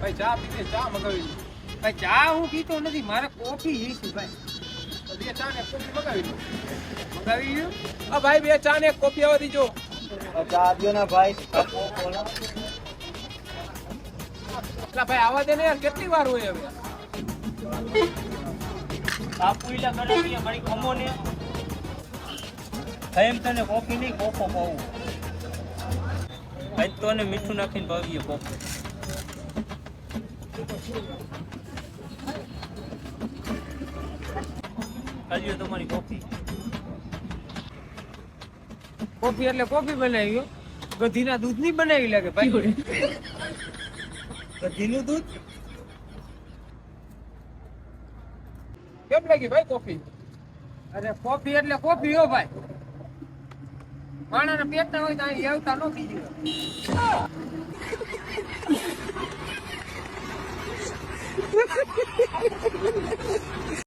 ભાઈ ચા પીને ચા મગાવી ભાઈ ચા હું પીતો નથી, મારે કોફી જોઈશે ભાઈ. બે ચા ને કોફી મગાવી દો. મગાવી દો. હા ભાઈ બે ચા ને કોફી આવવા દીજો. ચા દો ને ભાઈ. એટલે ભાઈ આવા દે ને યાર, કેટલી વાર હોય હવે. બાપુ ઈલા કરે કે મારી ખમો ને એમ તને કોફી નહીં કોફો પાવું ભાઈ તો ને મીઠું નાખીને ભાવીએ કોફો કાઢ્યો તમારી કોફી કોફી એટલે કોફી બનાવી ગયો, ગધીના દૂધની બનાવી લાગે ભાઈ. ગધીનું દૂધ કેમ લાગી ભાઈ કોફી? અરે કોફી એટલે કોફી હો ભાઈ. માણાના પેટના હોય તો અહીં આવતા નો બીજું.